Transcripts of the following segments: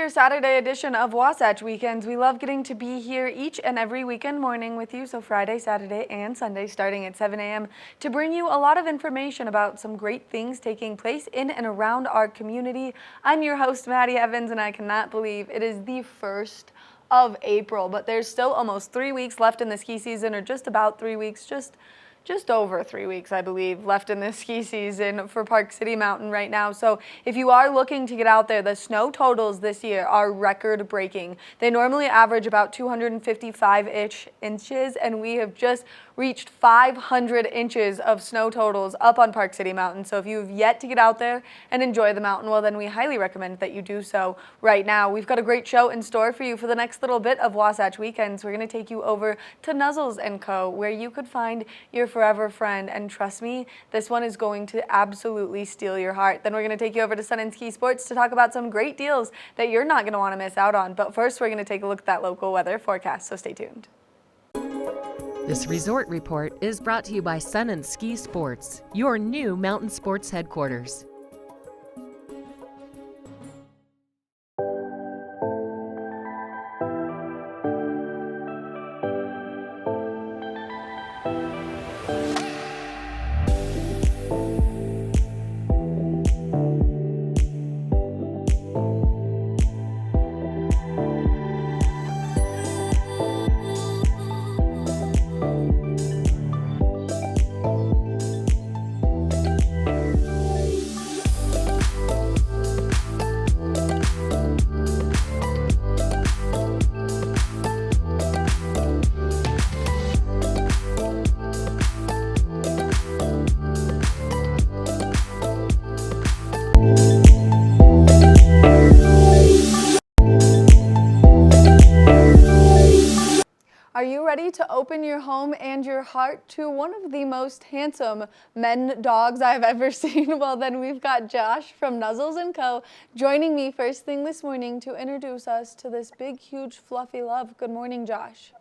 your Saturday edition of Wasatch Weekends. We love getting to be here each and every weekend morning with you, so Friday, Saturday, and Sunday starting at 7 a.m. to bring you a lot of information about some great things taking place in and around our community. I'm your host, Maddie Evans, and I cannot believe it is the 1st of April, but there's still almost 3 weeks left in the ski season, or just about 3 weeks, just over 3 weeks, I believe, left in this ski season for Park City Mountain right now. So if you are looking to get out there, the snow totals this year are record breaking. They normally average about 255-ish inches, and we have just reached 500 inches of snow totals up on Park City Mountain. So if you've yet to get out there and enjoy the mountain, well, then we highly recommend that you do so right now. We've got a great show in store for you for the next little bit of Wasatch Weekends. We're going to take you over to Nuzzles and Co, where you could find your forever friend. And trust me, this one is going to absolutely steal your heart. Then we're going to take you over to Sun and Ski Sports to talk about some great deals that you're not going to want to miss out on. But first, we're going to take a look at that local weather forecast, so stay tuned. This resort report is brought to you by Sun and Ski Sports, your new mountain sports headquarters. Are you ready to open your home and your heart to one of the most handsome men dogs I've ever seen? Well, then we've got Josh from Nuzzles and Co joining me first thing this morning to introduce us to this big, huge, fluffy love. Good morning, Josh.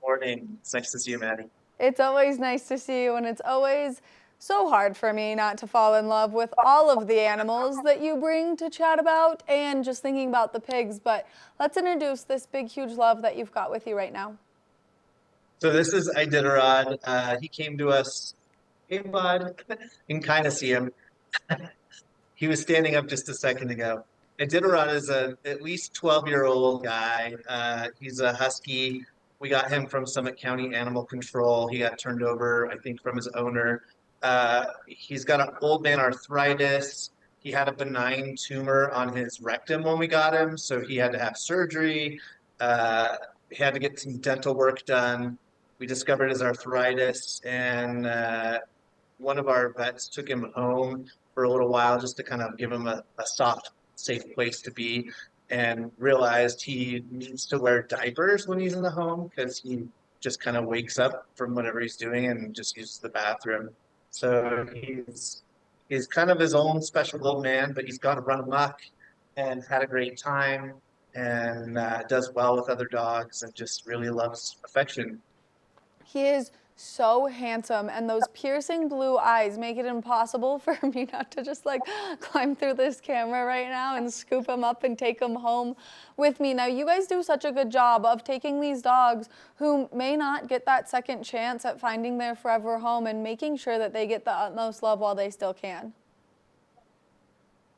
Morning. It's nice to see you, Maddie. It's always nice to see you, and it's always so hard for me not to fall in love with all of the animals that you bring to chat about, and just thinking about the pigs. But let's introduce this big, huge love that you've got with you right now. So this is Iditarod. He came to us. Hey, bud. You can kind of see him. He was standing up just a second ago. Iditarod is a at least 12-year-old guy. He's a husky. We got him from Summit County Animal Control. He got turned over, I think, from his owner. He's got an old man arthritis. He had a benign tumor on his rectum when we got him, so he had to have surgery. He had to get some dental work done. We discovered his arthritis, and one of our vets took him home for a little while just to kind of give him a soft, safe place to be, and realized he needs to wear diapers when he's in the home because he just kind of wakes up from whatever he's doing and just uses the bathroom. So he's kind of his own special old man, but he's gone to run amok and had a great time, and does well with other dogs and just really loves affection. He is so handsome, and those piercing blue eyes make it impossible for me not to just like climb through this camera right now and scoop him up and take him home with me. Now, you guys do such a good job of taking these dogs who may not get that second chance at finding their forever home and making sure that they get the utmost love while they still can.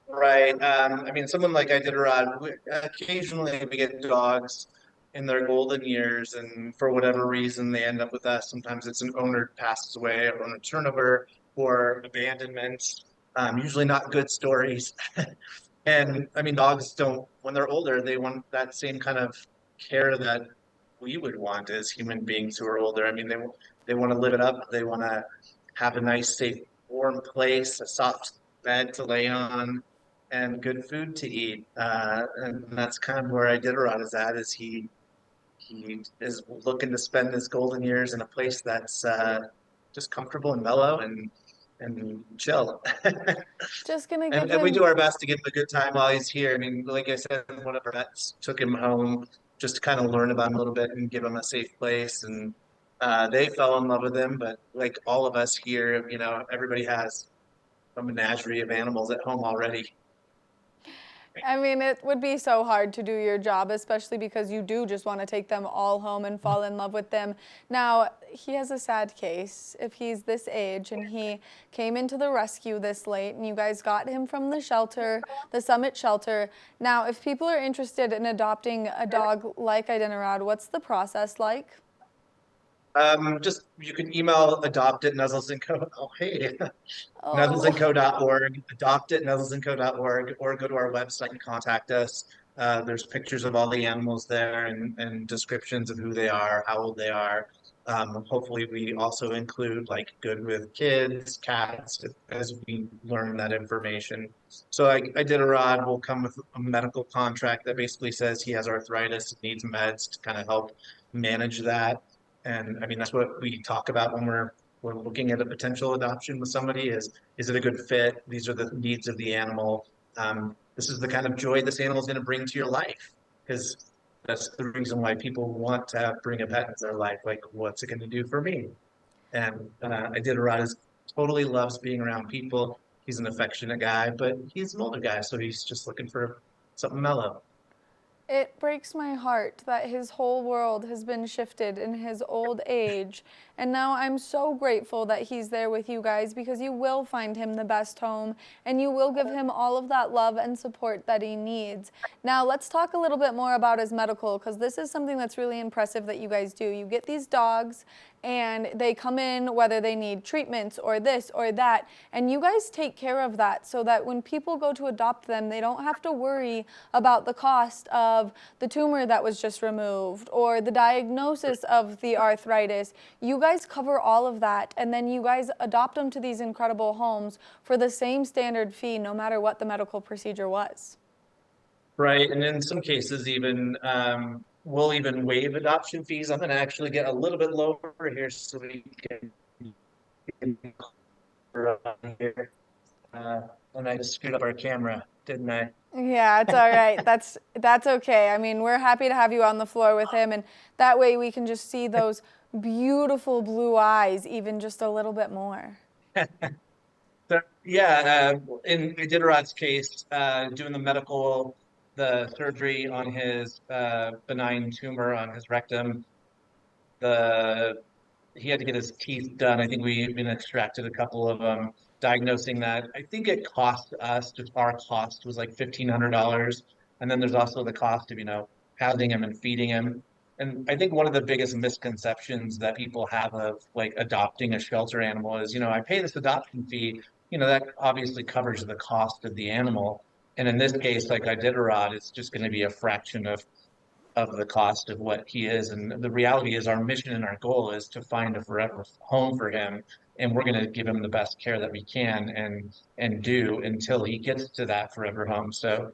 Right. I mean, someone like Iditarod, occasionally we get dogs in their golden years, and for whatever reason, they end up with us. Sometimes it's an owner passes away, or owner turnover, or abandonment. Usually not good stories. And I mean, dogs don't, when they're older, they want that same kind of care that we would want as human beings who are older. I mean, they want to live it up. They want to have a nice, safe, warm place, a soft bed to lay on, and good food to eat. And that's kind of where Iditarod is at. Is he is looking to spend his golden years in a place that's just comfortable and mellow and chill. Just gonna give And we him do our best to give him a good time while he's here. I mean, like I said, one of our vets took him home just to kind of learn about him a little bit and give him a safe place. And they fell in love with him. But like all of us here, you know, everybody has a menagerie of animals at home already. I mean, it would be so hard to do your job, especially because you do just want to take them all home and fall in love with them. Now, he has a sad case if he's this age and he came into the rescue this late and you guys got him from the shelter, the Summit shelter. Now, if people are interested in adopting a dog like Iditarod, what's the process like? Just you can email adopt at Nuzzles and Co. Oh, hey, Oh. nuzzlesandco.org, adopt at nuzzlesandco.org, or go to our website and contact us. There's pictures of all the animals there and descriptions of who they are, how old they are. Hopefully, we also include like good with kids, cats, as we learn that information. So I did a rod. Will come with a medical contract that basically says he has arthritis, needs meds to kind of help manage that. And I mean, that's what we talk about when we're looking at a potential adoption with somebody is it a good fit? These are the needs of the animal. This is the kind of joy this animal is going to bring to your life, because that's the reason why people want to bring a pet into their life. Like, what's it going to do for me? And Iditarod is totally loves being around people. He's an affectionate guy, but he's an older guy, so he's just looking for something mellow. It breaks my heart that his whole world has been shifted in his old age. And now I'm so grateful that he's there with you guys because you will find him the best home and you will give him all of that love and support that he needs. Now, let's talk a little bit more about his medical because this is something that's really impressive that you guys do. You get these dogs and they come in whether they need treatments or this or that, and you guys take care of that so that when people go to adopt them, they don't have to worry about the cost of the tumor that was just removed or the diagnosis of the arthritis. You guys cover all of that, and then you guys adopt them to these incredible homes for the same standard fee no matter what the medical procedure was. Right, and in some cases, even we'll even waive adoption fees. I'm going to actually get a little bit lower here so we can here. And I just screwed up our camera, didn't I? Yeah, it's all right. That's okay. I mean, we're happy to have you on the floor with him, and that way we can just see those beautiful blue eyes even just a little bit more. So, yeah, in Iditarod's case, doing the surgery on his benign tumor on his rectum, the he had to get his teeth done. I think we even extracted a couple of them. Diagnosing that, I think it cost us, just our cost was like $1,500, and then there's also the cost of housing him and feeding him. And I think one of the biggest misconceptions that people have of like adopting a shelter animal is, I pay this adoption fee, that obviously covers the cost of the animal. And in this case, like Iditarod, it's just going to be a fraction of the cost of what he is. And the reality is our mission and our goal is to find a forever home for him. And we're going to give him the best care that we can and do until he gets to that forever home. So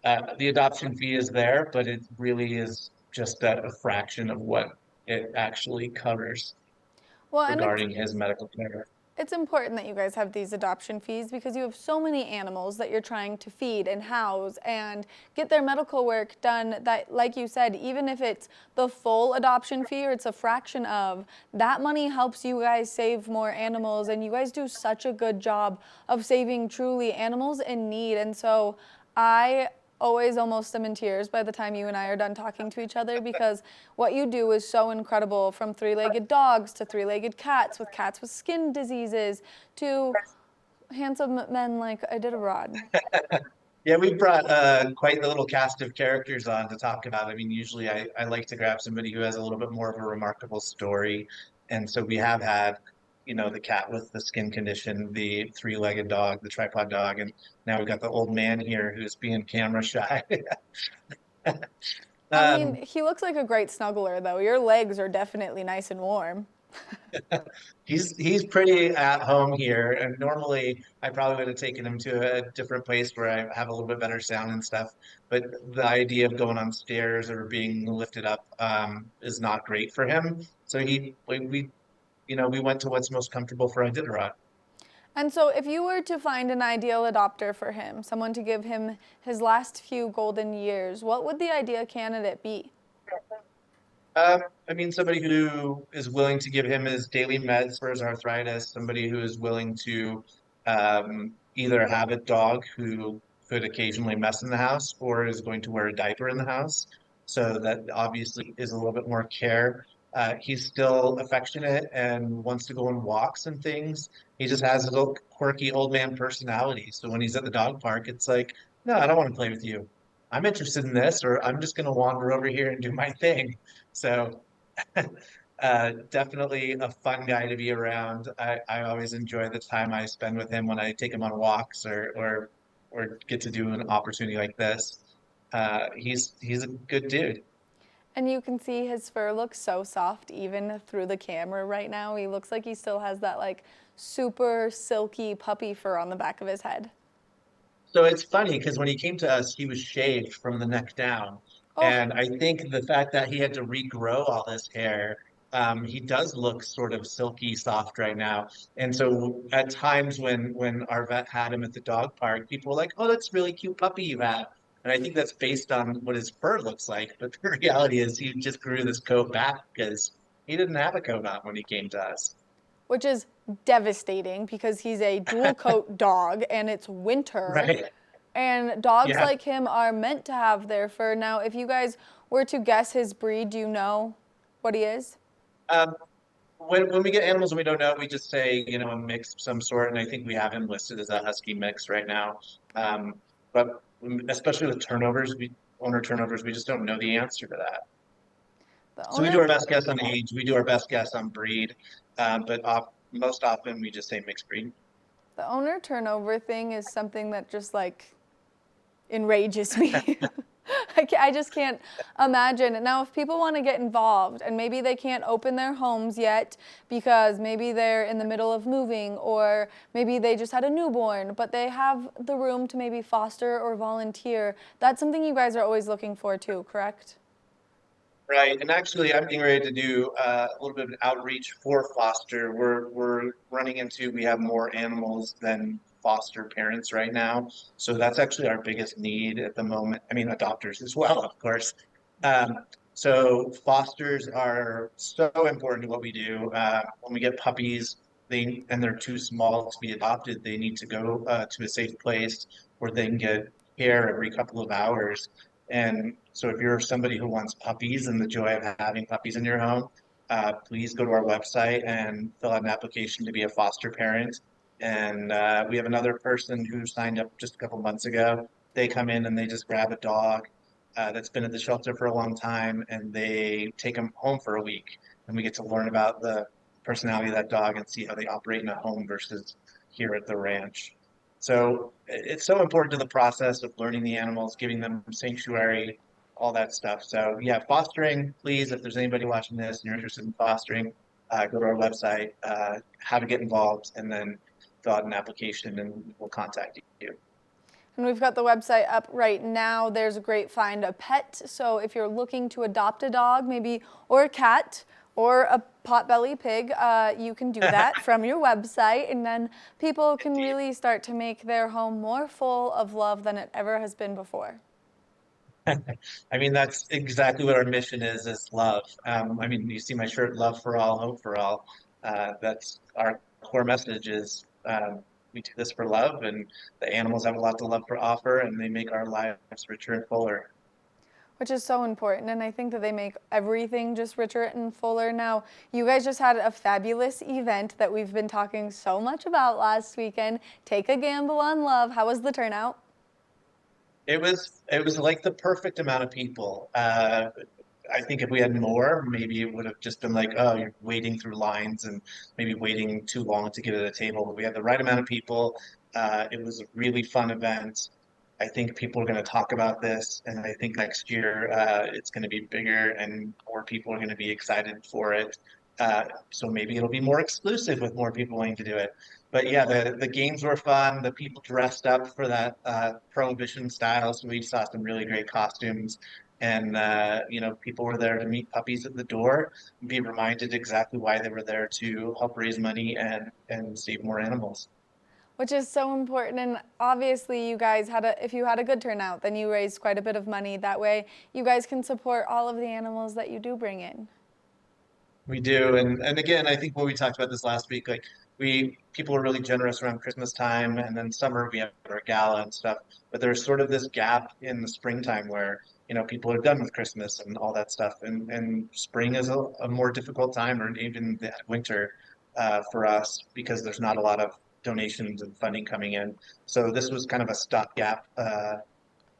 the adoption fee is there, but it really is just a fraction of what it actually covers Well, and regarding his medical care. it's important that you guys have these adoption fees because you have so many animals that you're trying to feed and house and get their medical work done that, like you said, even if it's the full adoption fee or it's a fraction of, that money helps you guys save more animals, and you guys do such a good job of saving truly animals in need. And so I always almost am in tears by the time you and I are done talking to each other because what you do is so incredible, from three-legged dogs to three-legged cats with skin diseases to handsome men like Iditarod. Yeah, we brought quite the little cast of characters on to talk about. I mean, usually I like to grab somebody who has a little bit more of a remarkable story. And so we have had, the cat with the skin condition, the three-legged dog, the tripod dog, and now we've got the old man here who's being camera shy. I mean, Um, he looks like a great snuggler, though. Your legs are definitely nice and warm. he's pretty at home here, and normally I probably would have taken him to a different place where I have a little bit better sound and stuff. But the idea of going on stairs or being lifted up is not great for him. So we went to what's most comfortable for Iditarod. And so if you were to find an ideal adopter for him, someone to give him his last few golden years, what would the ideal candidate be? I mean, somebody who is willing to give him his daily meds for his arthritis, somebody who is willing to either have a dog who could occasionally mess in the house or is going to wear a diaper in the house. So that obviously is a little bit more care. He's still affectionate and wants to go on walks and things. He just has a little quirky old man personality. So when he's at the dog park, it's like, no, I don't want to play with you. I'm interested in this, or I'm just going to wander over here and do my thing. So definitely a fun guy to be around. I always enjoy the time I spend with him when I take him on walks or get to do an opportunity like this. He's a good dude. And you can see his fur looks so soft even through the camera right now. He looks like he still has that like super silky puppy fur on the back of his head. So it's funny because when he came to us, he was shaved from the neck down. Oh, And I think the fact that he had to regrow all this hair, he does look sort of silky soft right now. And so at times when our vet had him at the dog park, people were like, "Oh, that's a really cute puppy you have." And I think that's based on what his fur looks like. But the reality is he just grew this coat back because he didn't have a coat on when he came to us. which is devastating because he's a dual coat dog and it's winter. Right. And dogs Yeah. like him are meant to have their fur. Now, if you guys were to guess his breed, do you know what he is? Um, when we get animals and we don't know, we just say, a mix of some sort. And I think we have him listed as a husky mix right now. But especially with owner turnovers, we just don't know the answer to that. The So we do owner our best guess on age, we do our best guess on breed, most often we just say mixed breed. the owner turnover thing is something that just like enrages me. I just can't imagine. Now, if people want to get involved and maybe they can't open their homes yet because maybe they're in the middle of moving or maybe they just had a newborn, but they have the room to maybe foster or volunteer, that's something you guys are always looking for too, correct? Right, and actually, I'm getting ready to do a little bit of outreach for foster. We're running into we have more animals than foster parents right now, so that's actually our biggest need at the moment. I mean, adopters as well, of course. Um, so fosters are so important to what we do. When we get puppies, and they're too small to be adopted, they need to go to a safe place where they can get care every couple of hours. And so if you're somebody who wants puppies and the joy of having puppies in your home, please go to our website and fill out an application to be a foster parent. And we have another person who signed up just a couple months ago. They come in and they just grab a dog that's been at the shelter for a long time and they take them home for a week. And we get to learn about the personality of that dog and see how they operate in a home versus here at the ranch. So it's so important to the process of learning the animals, giving them sanctuary, all that stuff. So yeah, fostering, please, if there's anybody watching this and you're interested in fostering, go to our website, how to get involved, and then fill out an application and we'll contact you. And we've got the website up right now. There's a great find a pet. So if you're looking to adopt a dog, maybe, or a cat, or a potbelly pig, you can do that from your website. And then people can Indeed. really start to make their home more full of love than it ever has been before. I mean, that's exactly what our mission is love. I mean, you see my shirt, love for all, hope for all. That's our core message is we do this for love, and the animals have a lot to love for offer, and they make our lives richer and fuller. Which is so important, and I think that they make everything just richer and fuller. Now, you guys just had a fabulous event that we've been talking so much about last weekend. Take a Gamble on Love. How was the turnout? It was like the perfect amount of people. I think if we had more, maybe it would have just been like, oh, you're waiting through lines and maybe waiting too long to get at a table. But we had the right amount of people. It was a really fun event. I think people are going to talk about this, and I think next year it's going to be bigger and more people are going to be excited for it. So maybe it'll be more exclusive with more people wanting to do it. But yeah, the games were fun. The people dressed up for that prohibition style, so we saw some really great costumes. And people were there to meet puppies at the door and be reminded exactly why they were there to help raise money and save more animals. Which is so important, and obviously you guys if you had a good turnout, then you raised quite a bit of money. That way you guys can support all of the animals that you do bring in. We do, and again, I think what we talked about this last week, like people are really generous around Christmas time, and then summer we have our gala and stuff. But there's sort of this gap in the springtime where people are done with Christmas and all that stuff, and spring is a more difficult time, or even the winter for us because there's not a lot of donations and funding coming in. So this was kind of a stopgap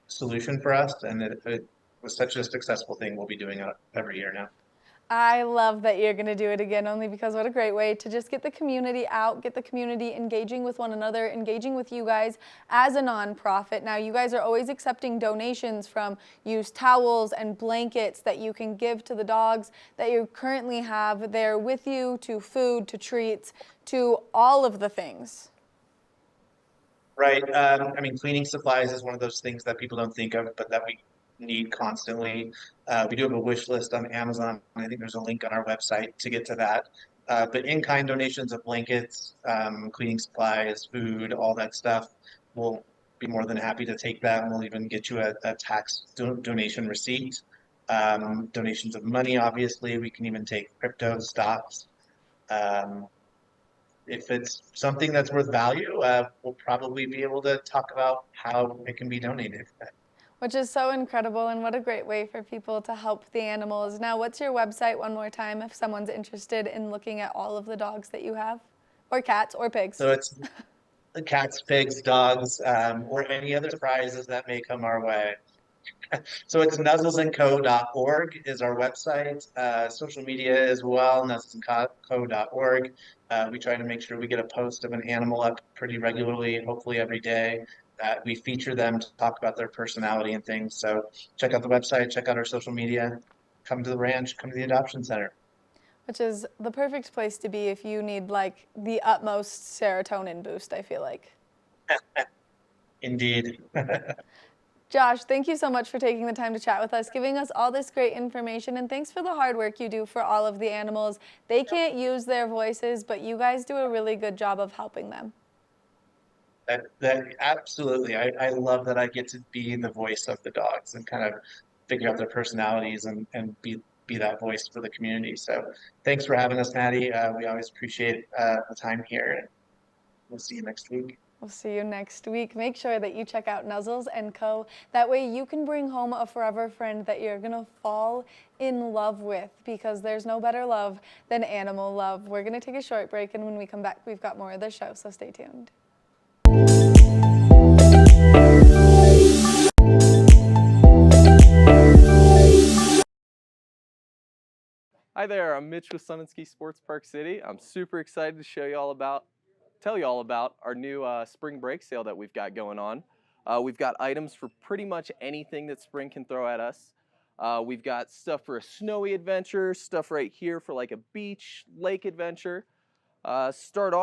solution for us, and it was such a successful thing. We'll be doing it every year now. I love that you're going to do it again, only because what a great way to just get the community out, get the community engaging with one another, engaging with you guys as a nonprofit. Now, you guys are always accepting donations from used towels and blankets that you can give to the dogs that you currently have there with you, to food, to treats, to all of the things. Right. I mean, cleaning supplies is one of those things that people don't think of, but that we need constantly. We do have a wish list on Amazon. I think there's a link on our website to get to that. But in-kind donations of blankets, cleaning supplies, food, all that stuff, we'll be more than happy to take that. And we'll even get you a tax donation receipt. Donations of money, obviously. We can even take crypto stocks. Um, if it's something that's worth value, we'll probably be able to talk about how it can be donated. Which is so incredible, and what a great way for people to help the animals. Now, what's your website one more time if someone's interested in looking at all of the dogs that you have? Or cats, or pigs. So it's the cats, pigs, dogs, or any other surprises that may come our way. So it's nuzzlesandco.org is our website. Social media as well, nuzzlesandco.org. We try to make sure we get a post of an animal up pretty regularly, hopefully every day, that we feature them to talk about their personality and things. So check out the website, check out our social media, come to the ranch, come to the adoption center. Which is the perfect place to be if you need like the utmost serotonin boost, I feel like. Indeed. Josh, thank you so much for taking the time to chat with us, giving us all this great information, and thanks for the hard work you do for all of the animals. They can't use their voices, but you guys do a really good job of helping them. That absolutely. I love that I get to be the voice of the dogs and kind of figure out their personalities and be that voice for the community. So thanks for having us, Maddie. We always appreciate the time here, and we'll see you next week. We'll see you next week. Make sure that you check out Nuzzles and Co. That way you can bring home a forever friend that you're gonna fall in love with, because there's no better love than animal love. We're gonna take a short break, and when we come back, we've got more of the show, so stay tuned. Hi there, I'm Mitch with Sun and Ski Sports Park City. I'm super excited to tell you all about our new spring break sale that we've got going on. We've got items for pretty much anything that spring can throw at us. We've got stuff for a snowy adventure, stuff right here for like a beach, lake adventure. I'll start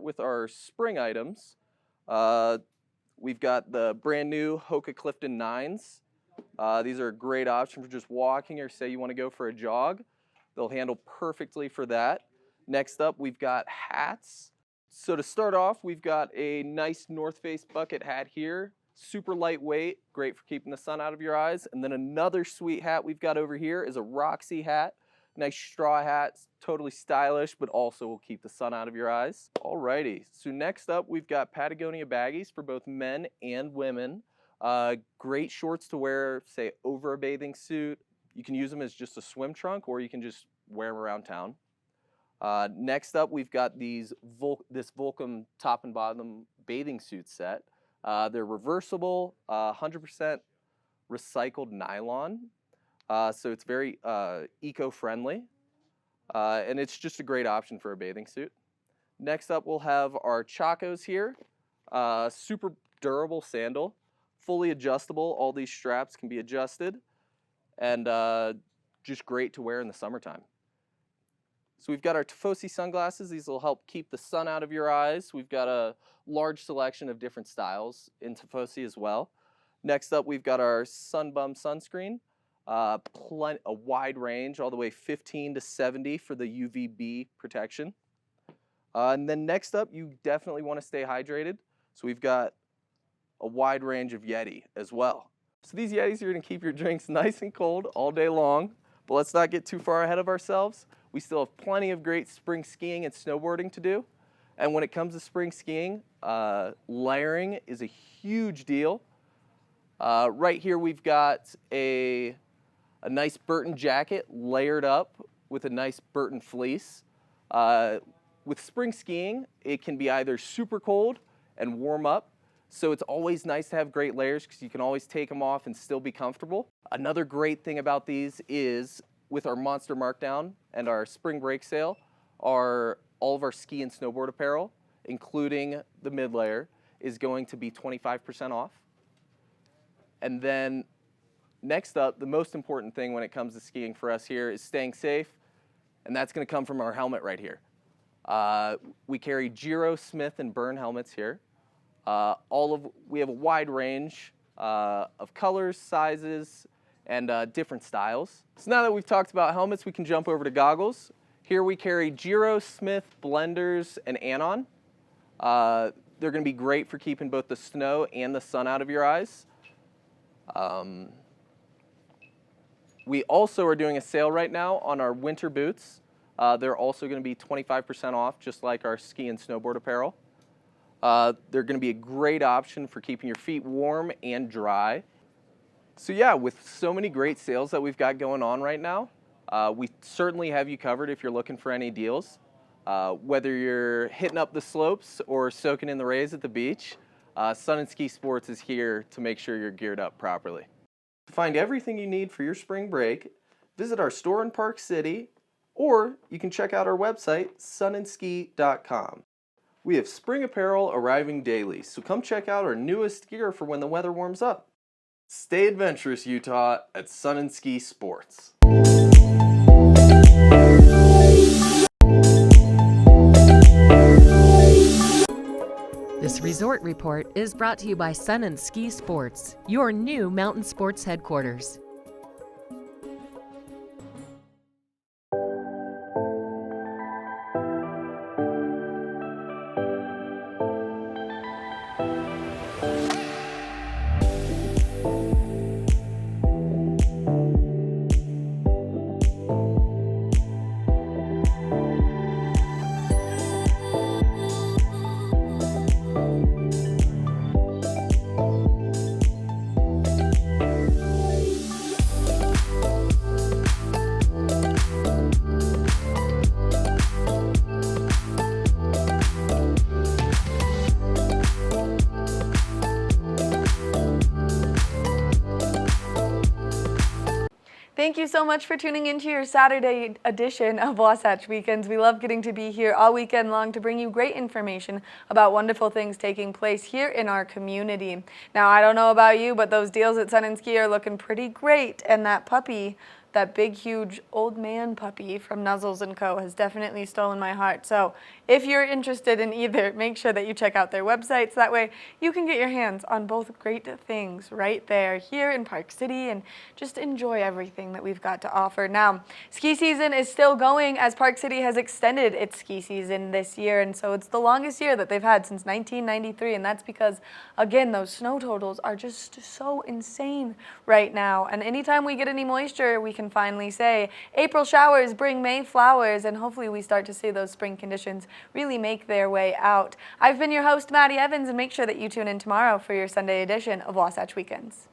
with our spring items. We've got the brand new Hoka Clifton 9s. These are a great option for just walking, or say you want to go for a jog. They'll handle perfectly for that. Next up, we've got hats. So to start off, we've got a nice North Face bucket hat here. Super lightweight, great for keeping the sun out of your eyes. And then another sweet hat we've got over here is a Roxy hat. Nice straw hat, totally stylish, but also will keep the sun out of your eyes. Alrighty, so next up, we've got Patagonia baggies for both men and women. Great shorts to wear, say, over a bathing suit. You can use them as just a swim trunk, or you can just wear them around town. Next up, we've got this Volcom top and bottom bathing suit set. They're reversible, 100% recycled nylon, so it's very eco-friendly, and it's just a great option for a bathing suit. Next up, we'll have our Chacos here, super durable sandal, fully adjustable. All these straps can be adjusted, and just great to wear in the summertime. So we've got our Tifosi sunglasses. These will help keep the sun out of your eyes. We've got a large selection of different styles in Tifosi as well. Next up, we've got our Sunbum sunscreen. A wide range, all the way 15 to 70 for the UVB protection. And then next up, you definitely want to stay hydrated. So we've got a wide range of Yeti as well. So these Yetis are going to keep your drinks nice and cold all day long. But let's not get too far ahead of ourselves. we still have plenty of great spring skiing and snowboarding to do. And when it comes to spring skiing, layering is a huge deal. Right here we've got a nice Burton jacket layered up with a nice Burton fleece. With spring skiing, it can be either super cold and warm up, so it's always nice to have great layers because you can always take them off and still be comfortable. Another great thing about these is with our Monster Markdown and our spring break sale are all of our ski and snowboard apparel, including the mid layer, is going to be 25% off. And then next up, the most important thing when it comes to skiing for us here is staying safe, and that's going to come from our helmet right here. We carry Giro, Smith, and Byrne helmets here. We have a wide range of colors, sizes, and different styles. So now that we've talked about helmets, we can jump over to goggles. Here we carry Giro, Smith, Blenders, and Anon. They're going to be great for keeping both the snow and the sun out of your eyes. We also are doing a sale right now on our winter boots. They're also going to be 25% off, just like our ski and snowboard apparel. They're going to be a great option for keeping your feet warm and dry. So yeah, with so many great sales that we've got going on right now, we certainly have you covered if you're looking for any deals. Whether you're hitting up the slopes or soaking in the rays at the beach, Sun and Ski Sports is here to make sure you're geared up properly. To find everything you need for your spring break, visit our store in Park City, or you can check out our website, sunandski.com. We have spring apparel arriving daily, so come check out our newest gear for when the weather warms up. Stay adventurous, Utah, at Sun and Ski Sports. This resort report is brought to you by Sun and Ski Sports, your new mountain sports headquarters. Thank you so much for tuning into your Saturday edition of Wasatch Weekends. We love getting to be here all weekend long to bring you great information about wonderful things taking place here in our community. Now, I don't know about you, but those deals at Sun and Ski are looking pretty great, and that puppy, that big, huge old man puppy from Nuzzles and Co has definitely stolen my heart. So if you're interested in either, make sure that you check out their websites. That way you can get your hands on both great things right there here in Park City and just enjoy everything that we've got to offer. Now, ski season is still going as Park City has extended its ski season this year, and so it's the longest year that they've had since 1993, and that's because, again, those snow totals are just so insane right now. And anytime we get any moisture, we can finally say April showers bring May flowers, and hopefully we start to see those spring conditions really make their way out. I've been your host, Maddie Evans, and make sure that you tune in tomorrow for your Sunday edition of Wasatch Weekends.